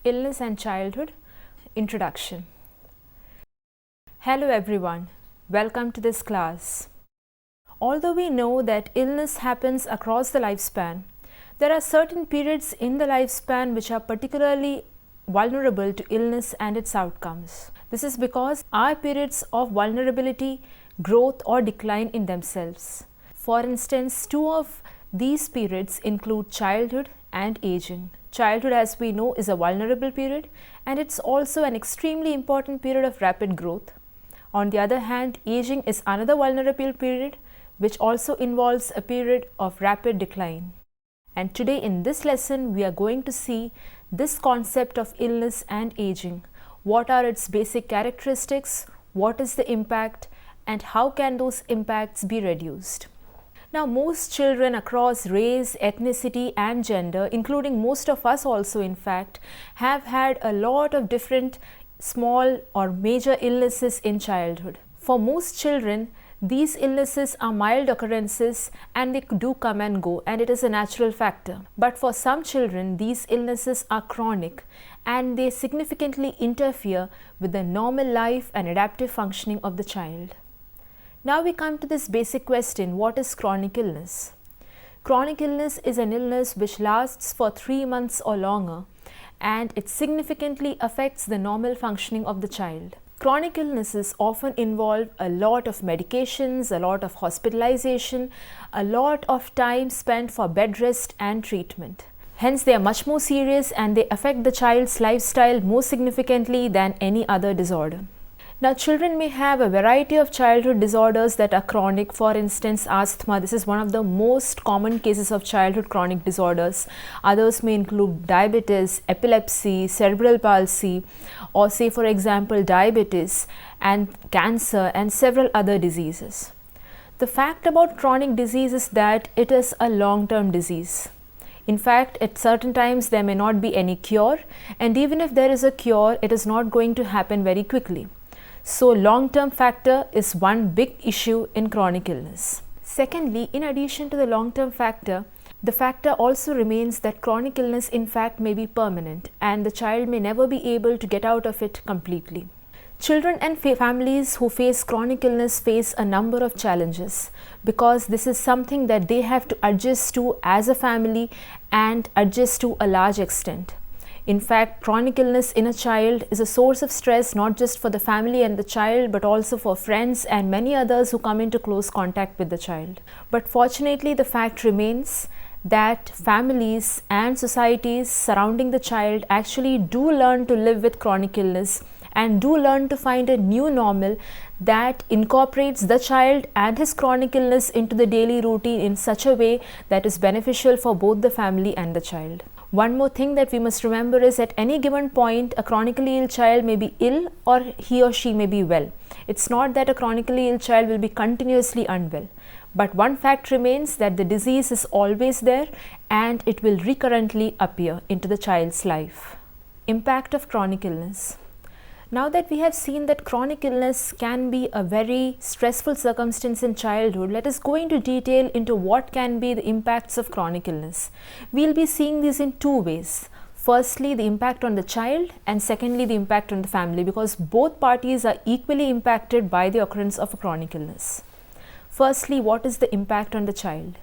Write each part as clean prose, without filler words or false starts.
Illness and Childhood. Introduction. Hello everyone, welcome to this class. Although we know that illness happens across the lifespan, there are certain periods in the lifespan which are particularly vulnerable to illness and its outcomes. This is because our periods of vulnerability, growth or decline in themselves. For instance, two of these periods include childhood and aging. Childhood, as we know, is a vulnerable period, and it's also an extremely important period of rapid growth. On the other hand, aging is another vulnerable period which also involves a period of rapid decline. And today in this lesson, we are going to see this concept of illness and aging. What are its basic characteristics? What is the impact? And how can those impacts be reduced? Now, most children across race, ethnicity and gender, including most of us also in fact, have had a lot of different small or major illnesses in childhood. For most children, these illnesses are mild occurrences and they do come and go, and it is a natural factor. But for some children, these illnesses are chronic and they significantly interfere with the normal life and adaptive functioning of the child. Now we come to this basic question: what is chronic illness? Chronic illness is an illness which lasts for 3 months or longer, and it significantly affects the normal functioning of the child. Chronic illnesses often involve a lot of medications, a lot of hospitalization, a lot of time spent for bed rest and treatment. Hence, they are much more serious and they affect the child's lifestyle more significantly than any other disorder. Now, children may have a variety of childhood disorders that are chronic. For instance, asthma. This is one of the most common cases of childhood chronic disorders. Others may include diabetes, epilepsy, cerebral palsy, or say for example diabetes and cancer and several other diseases. The fact about chronic disease is that it is a long-term disease. In fact, at certain times there may not be any cure, and even if there is a cure, it is not going to happen very quickly. So, long-term factor is one big issue in chronic illness. Secondly, in addition to the long-term factor, the factor also remains that chronic illness in fact may be permanent and the child may never be able to get out of it completely. Children and families who face chronic illness face a number of challenges because this is something that they have to adjust to as a family and adjust to a large extent. In fact, chronic illness in a child is a source of stress not just for the family and the child, but also for friends and many others who come into close contact with the child. But fortunately, the fact remains that families and societies surrounding the child actually do learn to live with chronic illness and do learn to find a new normal that incorporates the child and his chronic illness into the daily routine in such a way that is beneficial for both the family and the child. One more thing that we must remember is at any given point, a chronically ill child may be ill or he or she may be well. It's not that a chronically ill child will be continuously unwell. But one fact remains that the disease is always there and it will recurrently appear into the child's life. Impact of chronic illness. Now that we have seen that chronic illness can be a very stressful circumstance in childhood, let us go into detail into what can be the impacts of chronic illness. We'll be seeing these in two ways. Firstly, the impact on the child, and secondly, the impact on the family, because both parties are equally impacted by the occurrence of a chronic illness. Firstly, what is the impact on the child?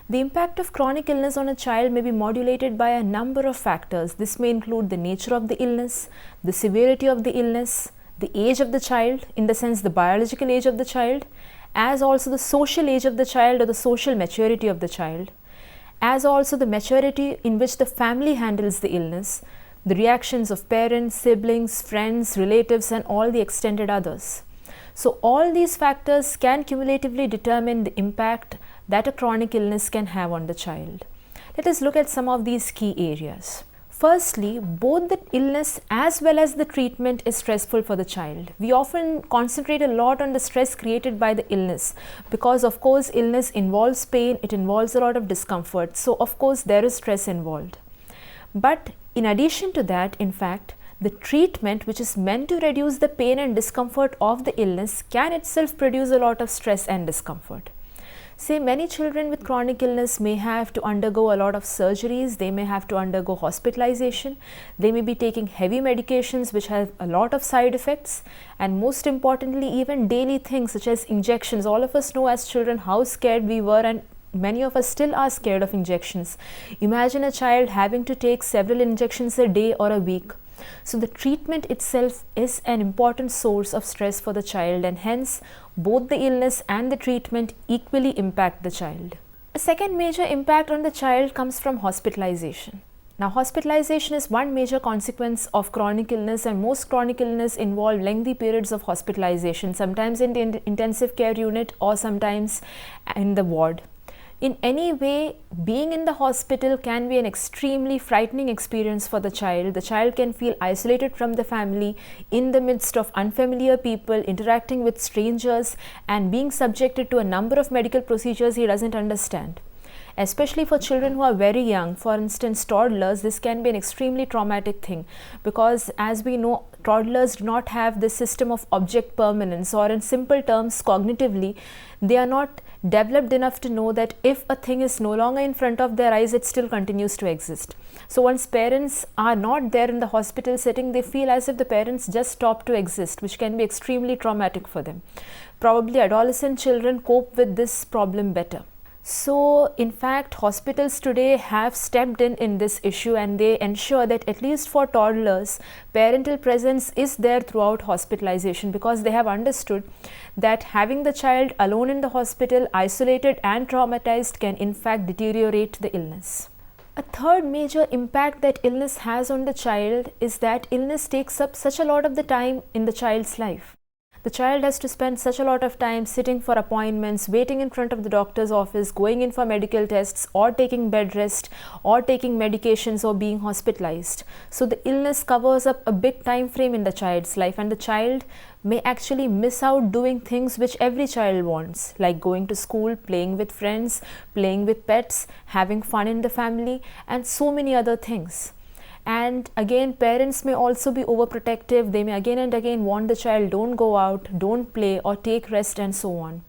The impact of chronic illness on a child may be modulated by a number of factors. This may include the nature of the illness, the severity of the illness, the age of the child, in the sense the biological age of the child, as also the social age of the child or the social maturity of the child, as also the maturity in which the family handles the illness, the reactions of parents, siblings, friends, relatives and all the extended others. So all these factors can cumulatively determine the impact that a chronic illness can have on the child. Let us look at some of these key areas. Firstly, both the illness as well as the treatment is stressful for the child. We often concentrate a lot on the stress created by the illness because of course illness involves pain, it involves a lot of discomfort. So of course there is stress involved. But in addition to that, in fact, the treatment which is meant to reduce the pain and discomfort of the illness can itself produce a lot of stress and discomfort. Say many children with chronic illness may have to undergo a lot of surgeries, they may have to undergo hospitalization, they may be taking heavy medications which have a lot of side effects, and most importantly even daily things such as injections. All of us know as children how scared we were, and many of us still are scared of injections. Imagine a child having to take several injections a day or a week. So the treatment itself is an important source of stress for the child, and hence both the illness and the treatment equally impact the child. A second major impact on the child comes from hospitalization. Now, hospitalization is one major consequence of chronic illness, and most chronic illness involve lengthy periods of hospitalization, sometimes in the intensive care unit or sometimes in the ward. In any way, being in the hospital can be an extremely frightening experience for the child. The child can feel isolated from the family, in the midst of unfamiliar people, interacting with strangers, and being subjected to a number of medical procedures he doesn't understand. Especially for children who are very young, for instance toddlers, this can be an extremely traumatic thing, because as we know, toddlers do not have this system of object permanence, or in simple terms, cognitively, they are not developed enough to know that if a thing is no longer in front of their eyes, it still continues to exist. So once parents are not there in the hospital setting, they feel as if the parents just stop to exist, which can be extremely traumatic for them. Probably adolescent children cope with this problem better. So in fact, hospitals today have stepped in this issue, and they ensure that at least for toddlers, parental presence is there throughout hospitalization, because they have understood that having the child alone in the hospital, isolated and traumatized, can in fact deteriorate the illness. A third major impact that illness has on the child is that illness takes up such a lot of the time in the child's life. The child has to spend such a lot of time sitting for appointments, waiting in front of the doctor's office, going in for medical tests, or taking bed rest, or taking medications, or being hospitalized. So the illness covers up a big time frame in the child's life, and the child may actually miss out doing things which every child wants, like going to school, playing with friends, playing with pets, having fun in the family, and so many other things. And again, parents may also be overprotective. They may again and again warn the child, don't go out, don't play, or take rest, and so on.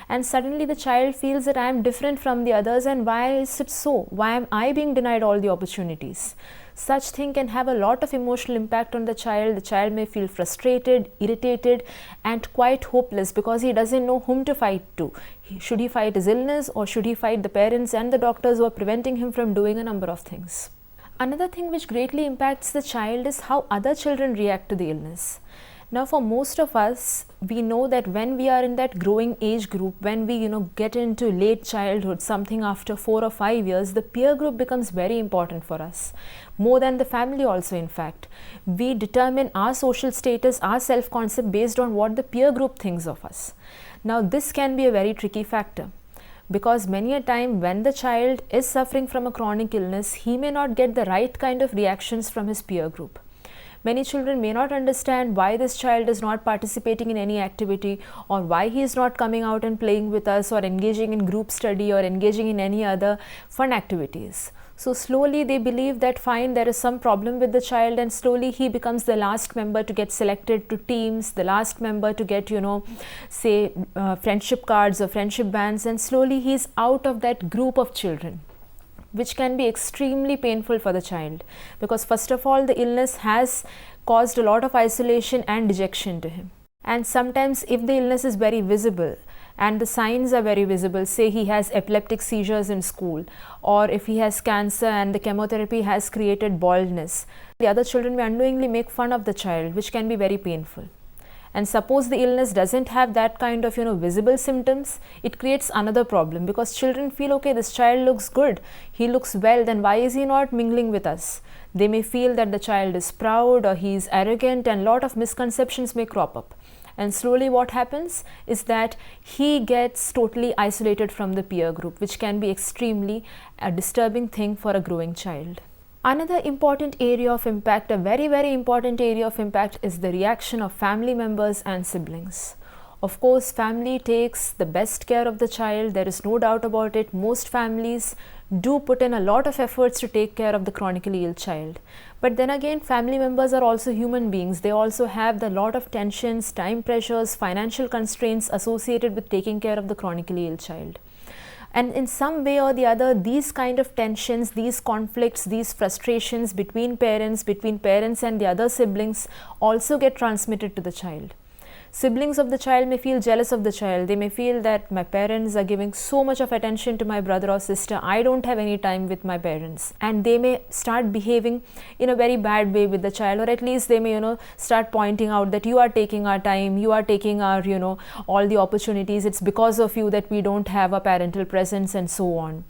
And suddenly the child feels that I am different from the others, and why is it so? Why am I being denied all the opportunities? Such thing can have a lot of emotional impact on the child. The child may feel frustrated, irritated, and quite hopeless, because he doesn't know whom to fight to. Should he fight his illness, or should he fight the parents and the doctors who are preventing him from doing a number of things? Another thing which greatly impacts the child is how other children react to the illness. Now, for most of us, we know that when we are in that growing age group, when we get into late childhood, something after 4 or 5 years, the peer group becomes very important for us, more than the family also. In fact, we determine our social status, our self-concept based on what the peer group thinks of us. Now, this can be a very tricky factor, because many a time when the child is suffering from a chronic illness, he may not get the right kind of reactions from his peer group. Many children may not understand why this child is not participating in any activity, or why he is not coming out and playing with us, or engaging in group study, or engaging in any other fun activities. So slowly they believe that fine, there is some problem with the child, and slowly he becomes the last member to get selected to teams, the last member to get friendship cards or friendship bands, and slowly he is out of that group of children, which can be extremely painful for the child, because first of all, the illness has caused a lot of isolation and dejection to him. And sometimes if the illness is very visible and the signs are very visible, say he has epileptic seizures in school, or if he has cancer and the chemotherapy has created baldness, the other children may unknowingly make fun of the child, which can be very painful. And suppose the illness doesn't have that kind of visible symptoms, it creates another problem, because children feel, okay, this child looks good, he looks well, then why is he not mingling with us? They may feel that the child is proud or he is arrogant, and lot of misconceptions may crop up. And slowly what happens is that he gets totally isolated from the peer group, which can be extremely a disturbing thing for a growing child. Another important area of impact, a very, very important area of impact, is the reaction of family members and siblings. Of course, family takes the best care of the child, there is no doubt about it. Most families do put in a lot of efforts to take care of the chronically ill child. But then again, family members are also human beings. They also have a lot of tensions, time pressures, financial constraints associated with taking care of the chronically ill child. And in some way or the other, these kind of tensions, these conflicts, these frustrations between parents and the other siblings also get transmitted to the child. Siblings of the child may feel jealous of the child. They may feel that my parents are giving so much of attention to my brother or sister. I don't have any time with my parents. And they may start behaving in a very bad way with the child, or at least they may, start pointing out that you are taking our time, you are taking our, all the opportunities. It's because of you that we don't have a parental presence and so on.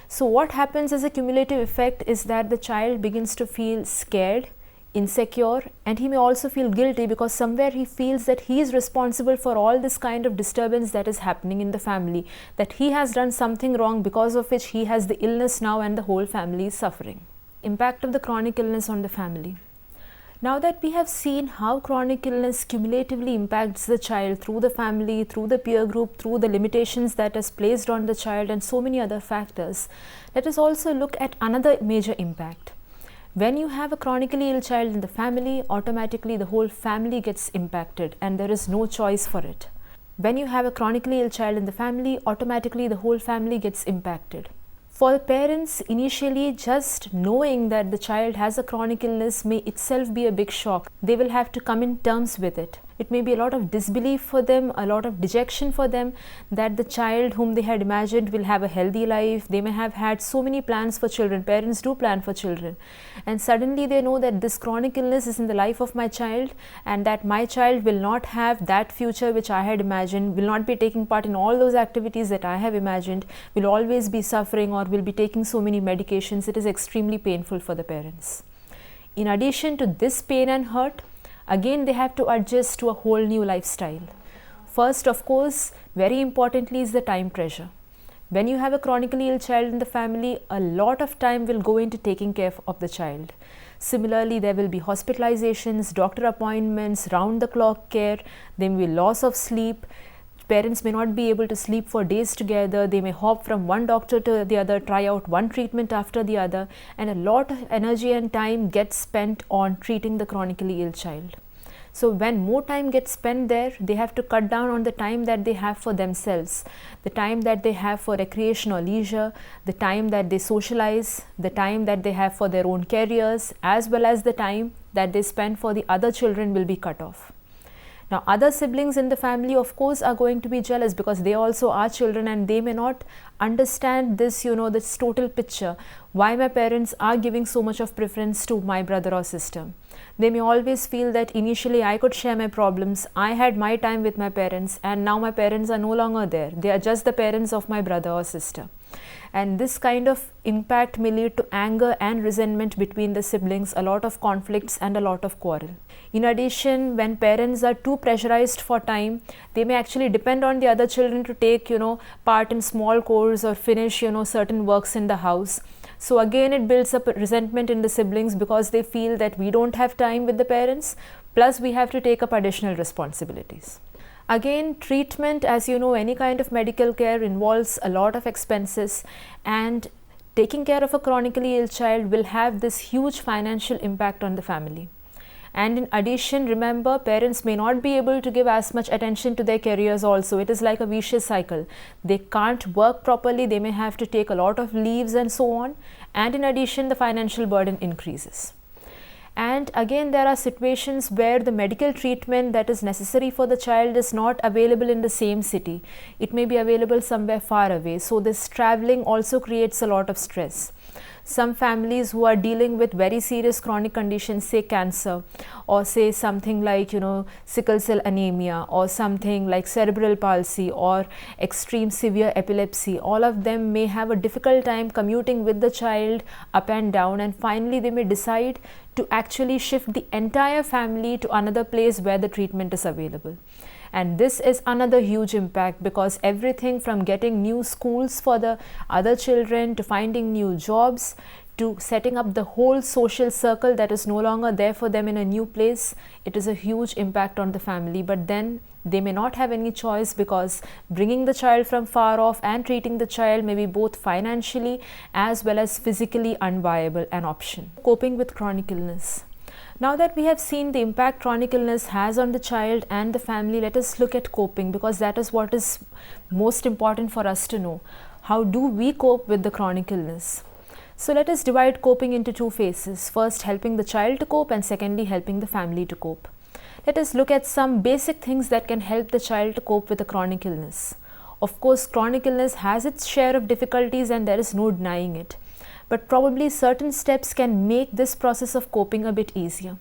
So what happens as a cumulative effect is that the child begins to feel scared, insecure, and he may also feel guilty because somewhere he feels that he is responsible for all this kind of disturbance that is happening in the family, that he has done something wrong because of which he has the illness now and the whole family is suffering. Impact of the chronic illness on the family. Now that we have seen how chronic illness cumulatively impacts the child through the family, through the peer group, through the limitations that is placed on the child and so many other factors, let us also look at another major impact. When you have a chronically ill child in the family, automatically the whole family gets impacted and there is no choice for it. When you have a chronically ill child in the family, automatically the whole family gets impacted. For the parents, initially just knowing that the child has a chronic illness may itself be a big shock. They will have to come in terms with it. It may be a lot of disbelief for them, a lot of dejection for them that the child whom they had imagined will have a healthy life. They may have had so many plans for children. Parents do plan for children. And suddenly they know that this chronic illness is in the life of my child and that my child will not have that future which I had imagined, will not be taking part in all those activities that I have imagined, will always be suffering or will be taking so many medications. It is extremely painful for the parents. In addition to this pain and hurt, again they have to adjust to a whole new lifestyle. First, of course, very importantly is the time pressure. When you have a chronically ill child in the family, a lot of time will go into taking care of the child. Similarly, there will be hospitalizations, doctor appointments, round-the-clock care, there may be loss of sleep. Parents may not be able to sleep for days together. They may hop from one doctor to the other, try out one treatment after the other, and a lot of energy and time gets spent on treating the chronically ill child. So when more time gets spent there, they have to cut down on the time that they have for themselves, the time that they have for recreation or leisure, the time that they socialize, the time that they have for their own careers, as well as the time that they spend for the other children will be cut off. Now, other siblings in the family, of course, are going to be jealous because they also are children and they may not understand this, this total picture, why my parents are giving so much of preference to my brother or sister. They may always feel that initially I could share my problems, I had my time with my parents, and now my parents are no longer there. They are just the parents of my brother or sister. And this kind of impact may lead to anger and resentment between the siblings, a lot of conflicts and a lot of quarrel. In addition, when parents are too pressurized for time, they may actually depend on the other children to take, part in small chores or finish, certain works in the house. So again, it builds up resentment in the siblings because they feel that we don't have time with the parents, plus we have to take up additional responsibilities. Again, treatment, as you know, any kind of medical care involves a lot of expenses, and taking care of a chronically ill child will have this huge financial impact on the family. And in addition, remember, parents may not be able to give as much attention to their careers also. It is like a vicious cycle. They can't work properly, they may have to take a lot of leaves and so on. And in addition, the financial burden increases. And again, there are situations where the medical treatment that is necessary for the child is not available in the same city. It may be available somewhere far away. So this traveling also creates a lot of stress. Some families who are dealing with very serious chronic conditions, say cancer, or say something like, sickle cell anemia, or something like cerebral palsy, or extreme severe epilepsy, all of them may have a difficult time commuting with the child up and down, and finally they may decide to actually shift the entire family to another place where the treatment is available. And this is another huge impact, because everything from getting new schools for the other children, to finding new jobs, to setting up the whole social circle that is no longer there for them in a new place, it is a huge impact on the family. But then They may not have any choice because bringing the child from far off and treating the child may be both financially as well as physically unviable an option. Coping with chronic illness. Now that we have seen the impact chronic illness has on the child and the family, let us look at coping, because that is what is most important for us to know. How do we cope with the chronic illness? So let us divide coping into two phases. First, helping the child to cope, and secondly, helping the family to cope. Let us look at some basic things that can help the child to cope with a chronic illness. Of course, chronic illness has its share of difficulties and there is no denying it. But probably certain steps can make this process of coping a bit easier.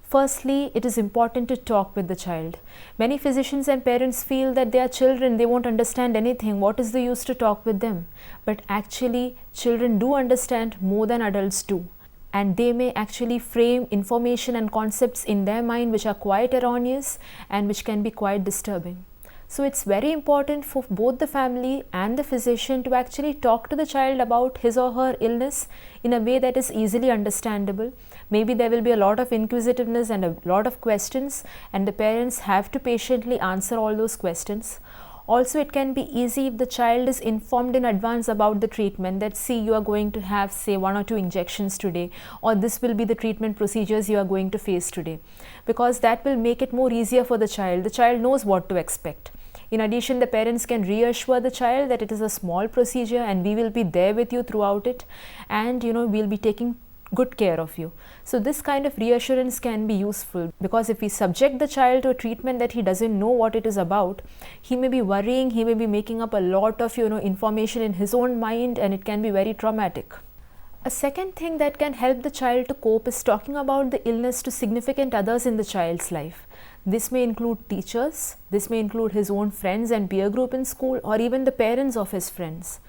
Firstly, it is important to talk with the child. Many physicians and parents feel that they are children, they won't understand anything. What is the use to talk with them? But actually, children do understand more than adults do. And they may actually frame information and concepts in their mind which are quite erroneous and which can be quite disturbing. So it's very important for both the family and the physician to actually talk to the child about his or her illness in a way that is easily understandable. Maybe there will be a lot of inquisitiveness and a lot of questions, and the parents have to patiently answer all those questions. Also, it can be easy if the child is informed in advance about the treatment, that see, you are going to have say 1 or 2 injections today, or this will be the treatment procedures you are going to face today, because that will make it more easier for the child. The child knows what to expect. In addition, the parents can reassure the child that it is a small procedure and we will be there with you throughout it, and we'll be taking good care of you. So this kind of reassurance can be useful, because if we subject the child to a treatment that he doesn't know what it is about, he may be worrying, he may be making up a lot of information in his own mind, and it can be very traumatic. A second thing that can help the child to cope is talking about the illness to significant others in the child's life. This may include teachers, this may include his own friends and peer group in school, or even the parents of his friends.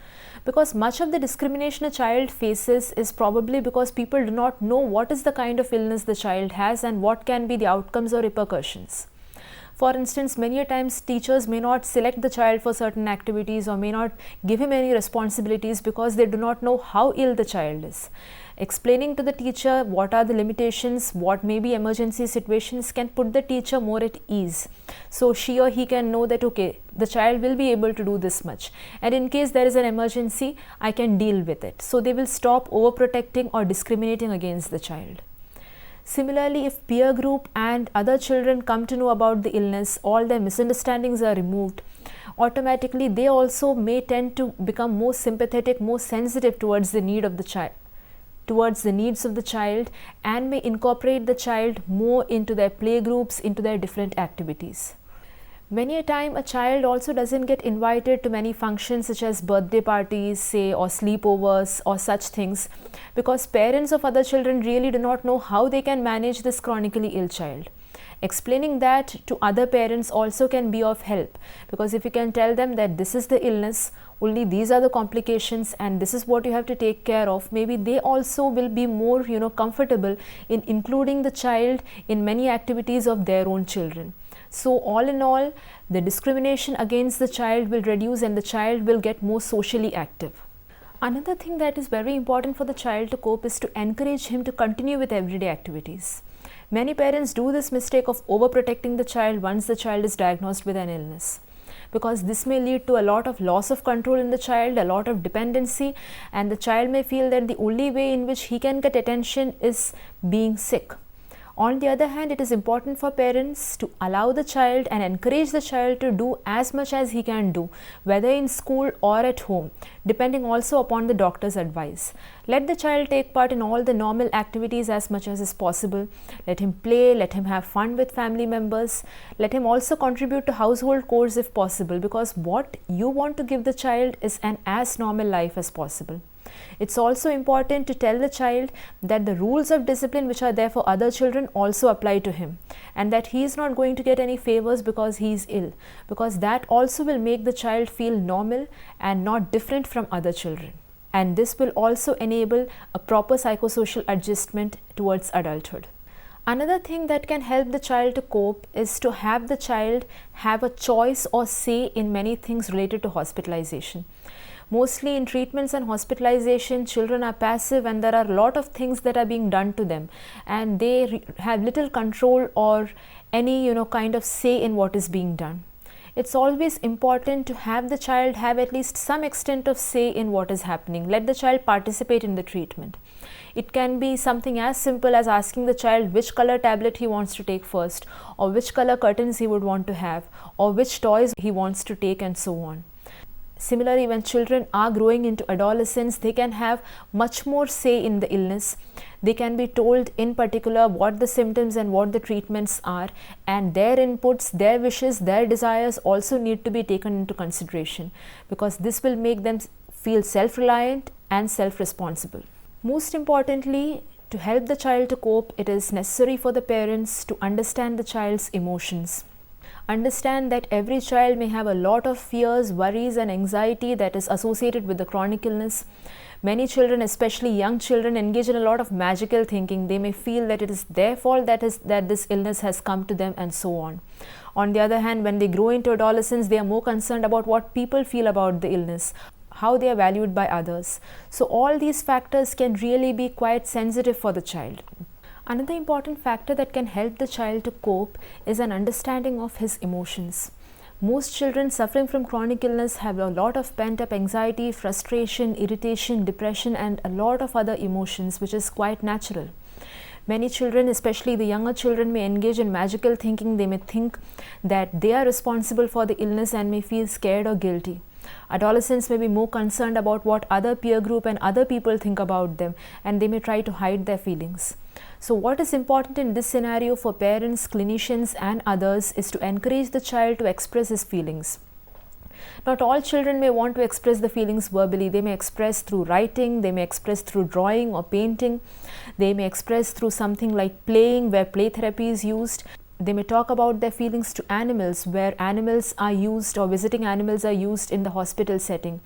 Because much of the discrimination a child faces is probably because people do not know what is the kind of illness the child has and what can be the outcomes or repercussions. For instance, many a times teachers may not select the child for certain activities or may not give him any responsibilities because they do not know how ill the child is. Explaining to the teacher what are the limitations, what may be emergency situations, can put the teacher more at ease. So she or he can know that, okay, the child will be able to do this much, and in case there is an emergency, I can deal with it. So they will stop overprotecting or discriminating against the child. Similarly, if peer group and other children come to know about the illness, all their misunderstandings are removed, automatically they also may tend to become more sympathetic, more sensitive towards the needs of the child, and may incorporate the child more into their play groups, into their different activities. Many a time a child also doesn't get invited to many functions such as birthday parties, say, or sleepovers or such things, because parents of other children really do not know how they can manage this chronically ill child. Explaining that to other parents also can be of help, because if you can tell them that this is the illness, only these are the complications and this is what you have to take care of, maybe they also will be more comfortable in including the child in many activities of their own children. So all in all, the discrimination against the child will reduce and the child will get more socially active. Another thing that is very important for the child to cope is to encourage him to continue with everyday activities. Many parents do this mistake of overprotecting the child once the child is diagnosed with an illness, because this may lead to a lot of loss of control in the child, a lot of dependency, and the child may feel that the only way in which he can get attention is being sick. On the other hand, it is important for parents to allow the child and encourage the child to do as much as he can do, whether in school or at home, depending also upon the doctor's advice. Let the child take part in all the normal activities as much as is possible. Let him play, let him have fun with family members. Let him also contribute to household chores if possible, because what you want to give the child is an as normal life as possible. It's also important to tell the child that the rules of discipline which are there for other children also apply to him, and that he is not going to get any favors because he is ill, because that also will make the child feel normal and not different from other children. And this will also enable a proper psychosocial adjustment towards adulthood. Another thing that can help the child to cope is to have the child have a choice or say in many things related to hospitalization. Mostly in treatments and hospitalization, children are passive and there are a lot of things that are being done to them, and they have little control or any kind of say in what is being done. It's always important to have the child have at least some extent of say in what is happening. Let the child participate in the treatment. It can be something as simple as asking the child which color tablet he wants to take first, or which color curtains he would want to have, or which toys he wants to take, and so on. Similarly, when children are growing into adolescence, they can have much more say in the illness. They can be told in particular what the symptoms and what the treatments are, and their inputs, their wishes, their desires also need to be taken into consideration, because this will make them feel self-reliant and self-responsible. Most importantly, to help the child to cope, it is necessary for the parents to understand the child's emotions. Understand that every child may have a lot of fears, worries and anxiety that is associated with the chronic illness. Many children, especially young children, engage in a lot of magical thinking. They may feel that it is their fault that this illness has come to them, and so on. On the other hand, when they grow into adolescence, they are more concerned about what people feel about the illness, how they are valued by others. So all these factors can really be quite sensitive for the child. Another important factor that can help the child to cope is an understanding of his emotions. Most children suffering from chronic illness have a lot of pent-up anxiety, frustration, irritation, depression, and a lot of other emotions, which is quite natural. Many children, especially the younger children, may engage in magical thinking. They may think that they are responsible for the illness and may feel scared or guilty. Adolescents may be more concerned about what other peer group and other people think about them, and they may try to hide their feelings. So what is important in this scenario for parents, clinicians and others is to encourage the child to express his feelings. Not all children may want to express the feelings verbally. They may express through writing, they may express through drawing or painting, they may express through something like playing, where play therapy is used. They may talk about their feelings to animals, where animals are used or visiting animals are used in the hospital setting.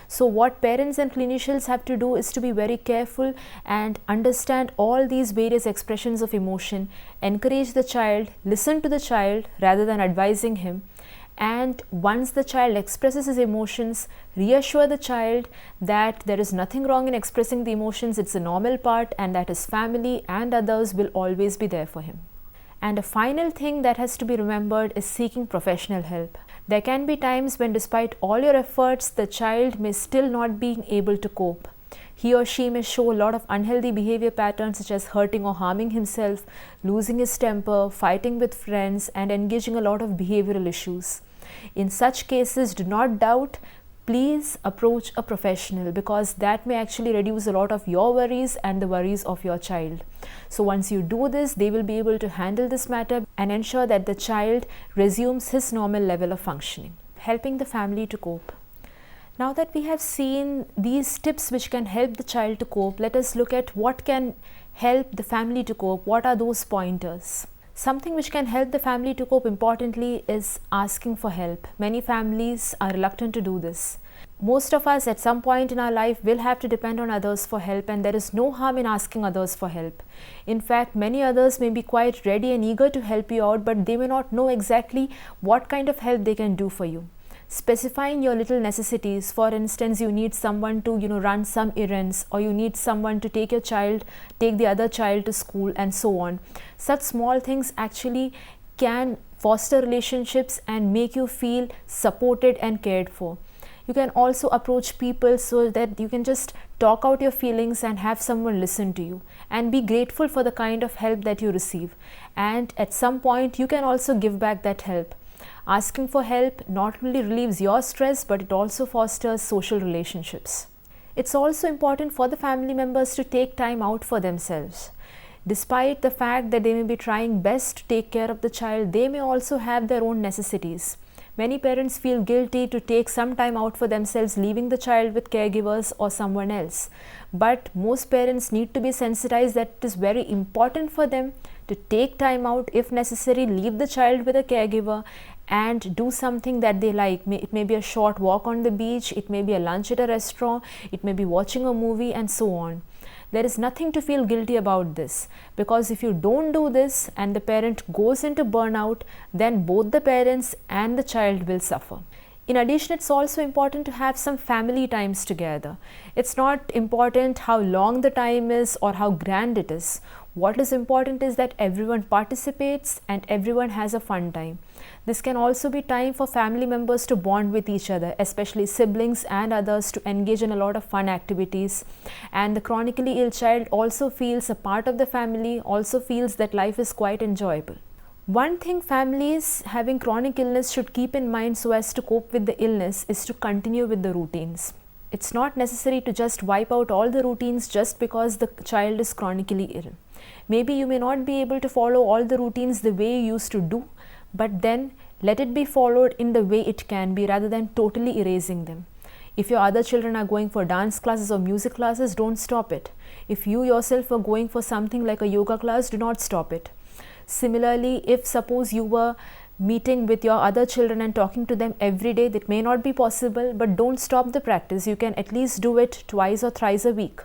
So what parents and clinicians have to do is to be very careful and understand all these various expressions of emotion, encourage the child, listen to the child rather than advising him, and once the child expresses his emotions, reassure the child that there is nothing wrong in expressing the emotions, it's a normal part, and that his family and others will always be there for him. And a final thing that has to be remembered is seeking professional help. There can be times when, despite all your efforts, the child may still not be able to cope. He or she may show a lot of unhealthy behavior patterns, such as hurting or harming himself, losing his temper, fighting with friends, and engaging a lot of behavioral issues. In such cases, do not doubt. Please approach a professional, because that may actually reduce a lot of your worries and the worries of your child. So once you do this, they will be able to handle this matter and ensure that the child resumes his normal level of functioning. Helping the family to cope. Now that we have seen these tips which can help the child to cope, let us look at what can help the family to cope. What are those pointers? Something which can help the family to cope importantly is asking for help. Many families are reluctant to do this. Most of us at some point in our life will have to depend on others for help, and there is no harm in asking others for help. In fact, many others may be quite ready and eager to help you out, but they may not know exactly what kind of help they can do for you. Specifying your little necessities. For instance, you need someone to run some errands, or you need someone to take the other child to school, and so on. Such small things actually can foster relationships and make you feel supported and cared for. You can also approach people so that you can just talk out your feelings and have someone listen to you, and be grateful for the kind of help that you receive. And at some point, you can also give back that help. Asking for help not only relieves your stress, but it also fosters social relationships. It's also important for the family members to take time out for themselves. Despite the fact that they may be trying best to take care of the child, they may also have their own necessities. Many parents feel guilty to take some time out for themselves, leaving the child with caregivers or someone else. But most parents need to be sensitized that it is very important for them to take time out, if necessary, leave the child with a caregiver and do something that they like. It may be a short walk on the beach, it may be a lunch at a restaurant, it may be watching a movie, and so on. There is nothing to feel guilty about this, because if you don't do this and the parent goes into burnout, then both the parents and the child will suffer. In addition, it's also important to have some family times together. It's not important how long the time is or how grand it is. What is important is that everyone participates and everyone has a fun time. This can also be time for family members to bond with each other, especially siblings and others, to engage in a lot of fun activities. And the chronically ill child also feels a part of the family, also feels that life is quite enjoyable. One thing families having chronic illness should keep in mind so as to cope with the illness is to continue with the routines. It's not necessary to just wipe out all the routines just because the child is chronically ill. Maybe you may not be able to follow all the routines the way you used to do, but then let it be followed in the way it can be rather than totally erasing them. If your other children are going for dance classes or music classes, don't stop it. If you yourself are going for something like a yoga class, do not stop it. Similarly, if suppose you were meeting with your other children and talking to them every day, that may not be possible, but don't stop the practice. You can at least do it twice or thrice a week.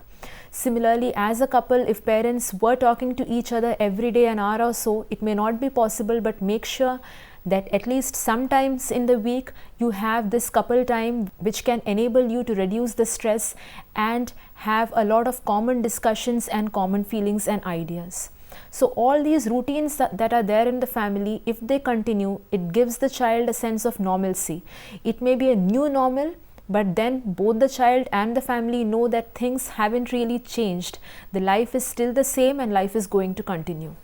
Similarly, as a couple, if parents were talking to each other every day an hour or so, it may not be possible, but make sure that at least sometimes in the week you have this couple time which can enable you to reduce the stress and have a lot of common discussions and common feelings and ideas. So all these routines that are there in the family, if they continue, it gives the child a sense of normalcy. It may be a new normal, but then both the child and the family know that things haven't really changed. The life is still the same and life is going to continue.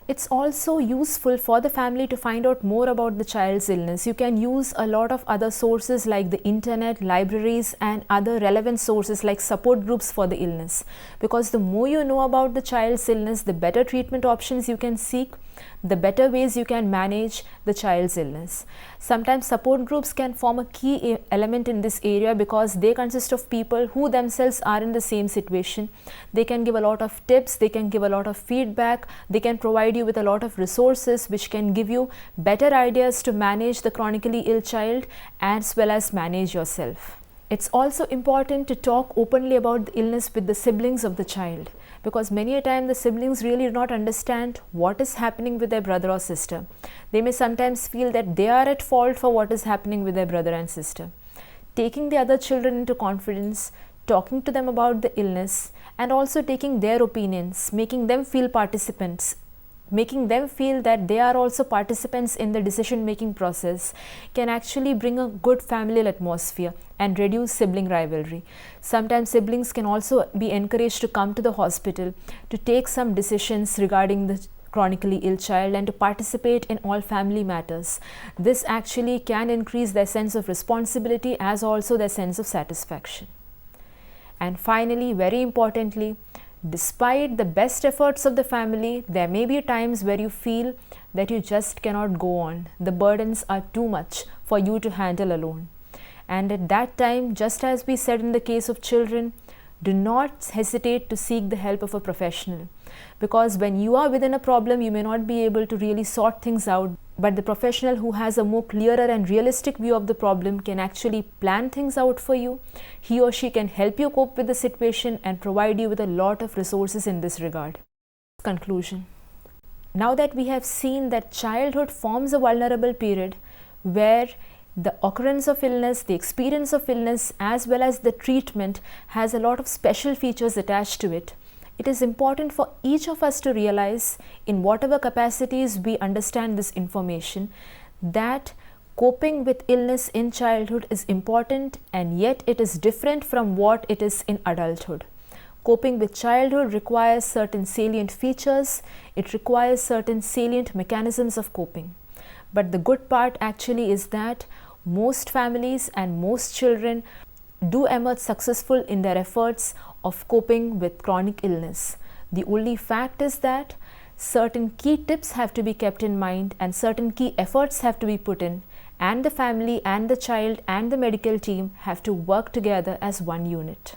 It's also useful for the family to find out more about the child's illness. You can use a lot of other sources like the internet, libraries, and other relevant sources like support groups for the illness. Because the more you know about the child's illness, the better treatment options you can seek, the better ways you can manage the child's illness. Sometimes support groups can form a key element in this area because they consist of people who themselves are in the same situation. They can give a lot of tips, they can give a lot of feedback, they can provide you with a lot of resources which can give you better ideas to manage the chronically ill child as well as manage yourself. It's also important to talk openly about the illness with the siblings of the child, because many a time the siblings really do not understand what is happening with their brother or sister. They may sometimes feel that they are at fault for what is happening with their brother and sister. Taking the other children into confidence, talking to them about the illness, and also taking their opinions, making them feel participants, making them feel that they are also participants in the decision-making process, can actually bring a good familial atmosphere and reduce sibling rivalry. Sometimes siblings can also be encouraged to come to the hospital to take some decisions regarding the chronically ill child and to participate in all family matters. This actually can increase their sense of responsibility as also their sense of satisfaction. And finally, very importantly, despite the best efforts of the family, there may be times where you feel that you just cannot go on. The burdens are too much for you to handle alone. And at that time, just as we said in the case of children, do not hesitate to seek the help of a professional. Because when you are within a problem, you may not be able to really sort things out, but the professional who has a more clearer and realistic view of the problem can actually plan things out for you. He or she can help you cope with the situation and provide you with a lot of resources in this regard. Conclusion. Now that we have seen that childhood forms a vulnerable period where the occurrence of illness, the experience of illness, as well as the treatment has a lot of special features attached to it, it is important for each of us to realize, in whatever capacities we understand this information, that coping with illness in childhood is important, and yet it is different from what it is in adulthood. Coping with childhood requires certain salient features, it requires certain salient mechanisms of coping. But the good part actually is that most families and most children do emerge successful in their efforts of coping with chronic illness. The only fact is that certain key tips have to be kept in mind and certain key efforts have to be put in, and the family and the child and the medical team have to work together as one unit.